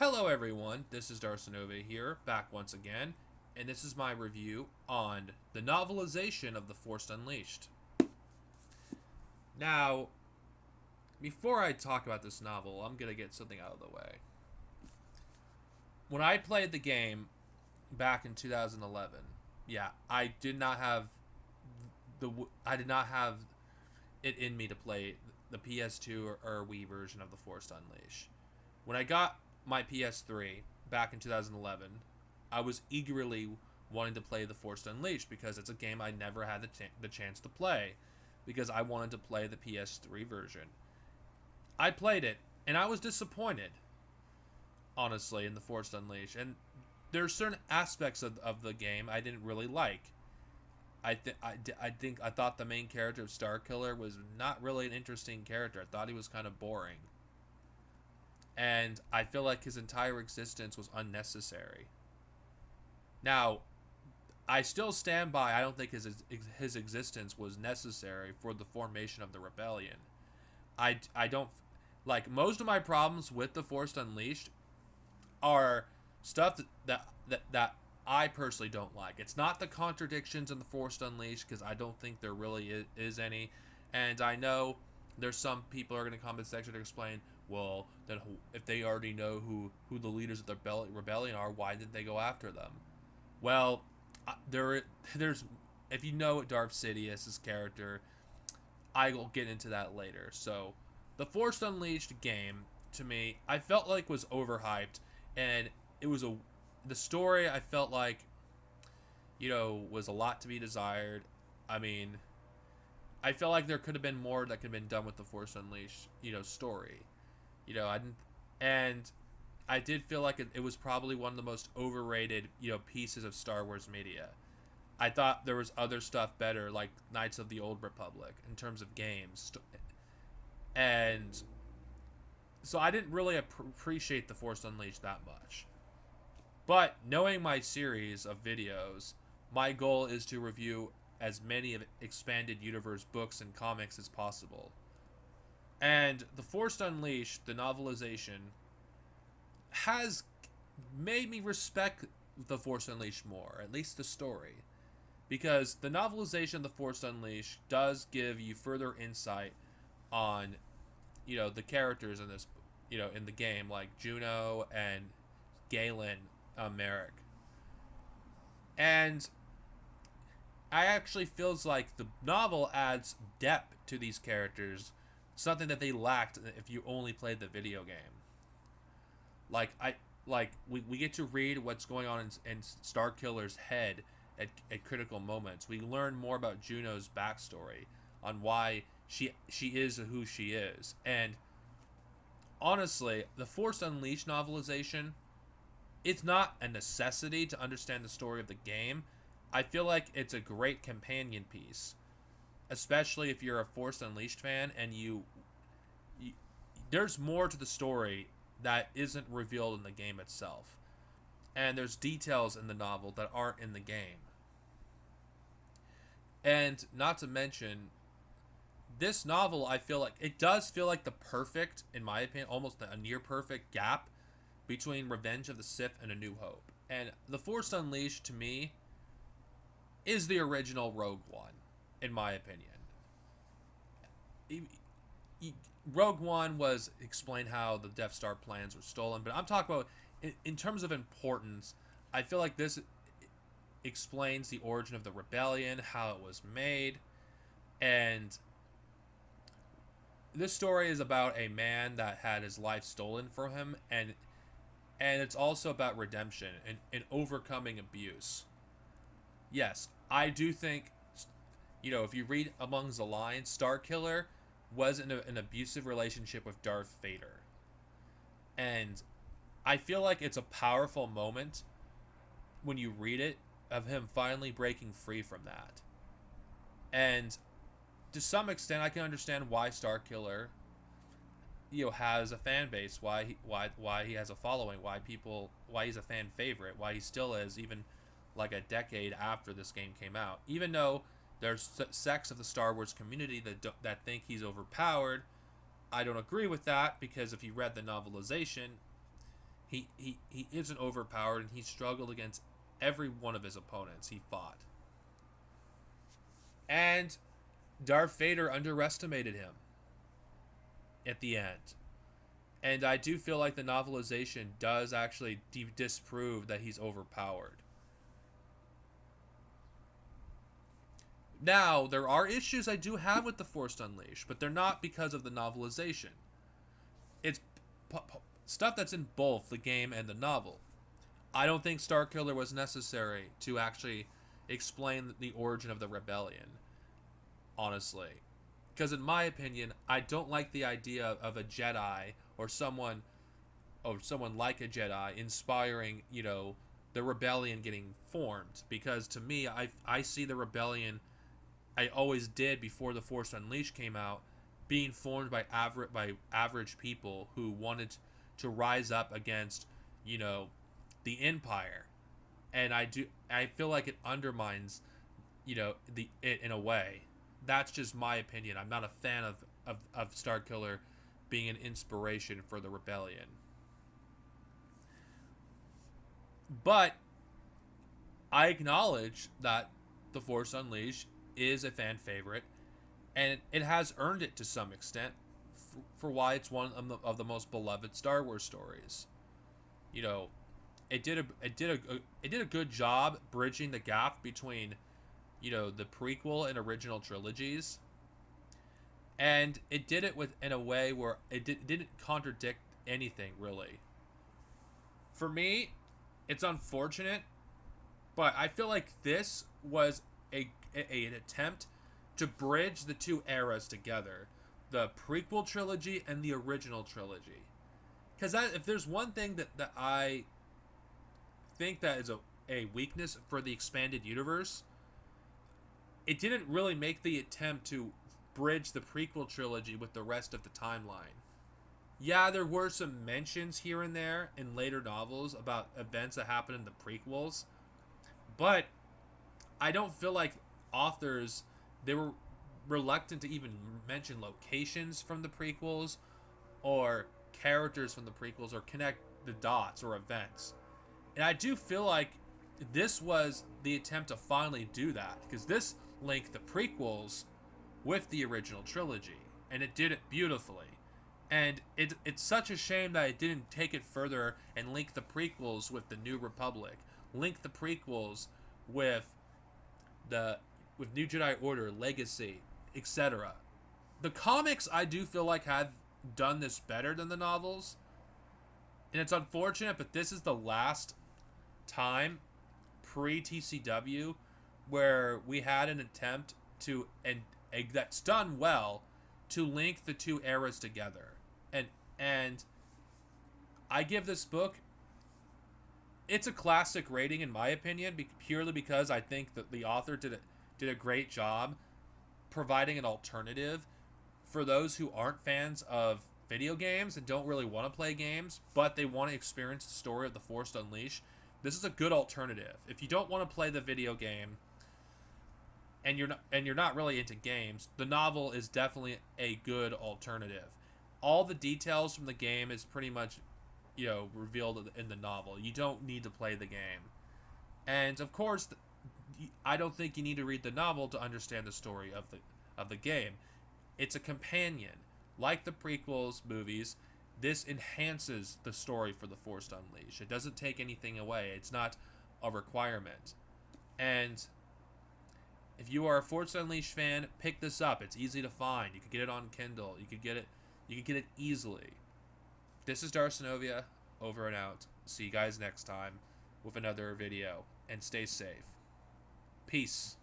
Hello everyone, this is Darcinova here, back once again, and this is my review on the novelization of The Force Unleashed. Now, before I talk about this novel, I'm going to get something out of the way. When I played the game back in 2011, yeah, I did not have it in me to play the PS2 or Wii version of The Force Unleashed. When I got my PS3 back in 2011, I was eagerly wanting to play The Force Unleashed because it's a game I never had the chance to play because I wanted to play the PS3 version. I played it and I was disappointed, honestly, in The Force Unleashed. And there are certain aspects of the game I didn't really like. I thought the main character of Starkiller was not really an interesting character. I thought he was kind of boring. And I feel like his entire existence was unnecessary. Now, I still stand by. I don't think his existence was necessary for the formation of the rebellion. I don't like most of my problems with the Force Unleashed are stuff that I personally don't like. It's not the contradictions in the Force Unleashed because I don't think there really is any, and I know there's some people are going to come in the section to explain, well, then if they already know who the leaders of the rebellion are, why didn't they go after them? Well, there's if you know Darth Sidious's character, I will get into that later. So, the Force Unleashed game to me, I felt like was overhyped, and it was a the story I felt like was a lot to be desired. I mean, I felt like there could have been more that could have been done with the Force Unleashed, story. I didn't, and I did feel like it was probably one of the most overrated, pieces of Star Wars media. I thought there was other stuff better, like Knights of the Old Republic, in terms of games, and so I didn't really appreciate the Force Unleashed that much. But knowing my series of videos, my goal is to review as many of expanded universe books and comics as possible. And The Force Unleashed, the novelization, has made me respect The Force Unleashed more, at least the story. Because the novelization of The Force Unleashed does give you further insight on, the characters in this, in the game, like Juno and Galen Merrick. And I actually feels like the novel adds depth to these characters, something that they lacked if you only played the video game. We get to read what's going on in Starkiller's head at critical moments. We learn more about Juno's backstory on why she is who she is. And honestly, the Force Unleashed novelization, it's not a necessity to understand the story of the game. I feel like it's a great companion piece, especially if you're a Force Unleashed fan and you there's more to the story that isn't revealed in the game itself. And there's details in the novel that aren't in the game. And not to mention, this novel, I feel like it does feel like the perfect, in my opinion, almost a near perfect gap between Revenge of the Sith and A New Hope. And The Force Unleashed, to me, is the original Rogue One, in my opinion. Rogue One was explain how the Death Star plans were stolen, but I'm talking about in terms of importance. I feel like this explains the origin of the rebellion, how it was made, and this story is about a man that had his life stolen from him, and it's also about redemption and overcoming abuse. Yes, I do think, if you read amongst the lines, Starkiller was in an abusive relationship with Darth Vader. And I feel like it's a powerful moment when you read it of him finally breaking free from that. And to some extent, I can understand why Starkiller, has a fan base, why he has a following, why he's a fan favorite, why he still is, even like a decade after this game came out. Even though there's sects of the Star Wars community that think he's overpowered, I don't agree with that because if you read the novelization, He isn't overpowered, and he struggled against every one of his opponents he fought. And Darth Vader underestimated him at the end. And I do feel like the novelization does actually disprove that he's overpowered. Now, there are issues I do have with The Force Unleashed, but they're not because of the novelization. It's stuff that's in both the game and the novel. I don't think Starkiller was necessary to actually explain the origin of the rebellion, honestly. Because in my opinion, I don't like the idea of a Jedi or someone like a Jedi inspiring, the rebellion getting formed. Because to me, I see the rebellion, I always did before The Force Unleashed came out, being formed by average people who wanted to rise up against, the Empire. And I feel like it undermines, it in a way. That's just my opinion. I'm not a fan of Starkiller being an inspiration for the rebellion. But I acknowledge that The Force Unleashed is a fan favorite, and it has earned it to some extent for why it's one of the most beloved Star Wars stories. You know, it did a good job bridging the gap between, the prequel and original trilogies, and it did it in a way where didn't contradict anything really. For me, it's unfortunate, but I feel like this was an attempt to bridge the two eras together, the prequel trilogy and the original trilogy. Because if there's one thing that I think that is a weakness for the expanded universe, it didn't really make the attempt to bridge the prequel trilogy with the rest of the timeline. Yeah, there were some mentions here and there in later novels about events that happened in the prequels, but I don't feel like authors, they were reluctant to even mention locations from the prequels or characters from the prequels or connect the dots or events. And I do feel like this was the attempt to finally do that, because this linked the prequels with the original trilogy, and it did it beautifully. And it's such a shame that it didn't take it further and link the prequels with the New Republic, link the prequels with New Jedi Order, Legacy, etc. The comics, I do feel like, have done this better than the novels, and it's unfortunate, but this is the last time pre TCW where we had an attempt to, and that's done well, to link the two eras together. And I give this book, it's a classic rating in my opinion, purely because I think that the author did a great job providing an alternative for those who aren't fans of video games and don't really want to play games, but they want to experience the story of The Force Unleashed. This is a good alternative. If you don't want to play the video game and you're not really into games, the novel is definitely a good alternative. All the details from the game is pretty much, revealed in the novel. You don't need to play the game. And of course, I don't think you need to read the novel to understand the story of the game. It's a companion. Like the prequels movies, this enhances the story for The Force Unleashed. It doesn't take anything away. It's not a requirement. And if you are a Force Unleashed fan, pick this up. It's easy to find. You can get it on Kindle. You can get it easily. This is Darcenovia, over and out. See you guys next time with another video, and stay safe. Peace.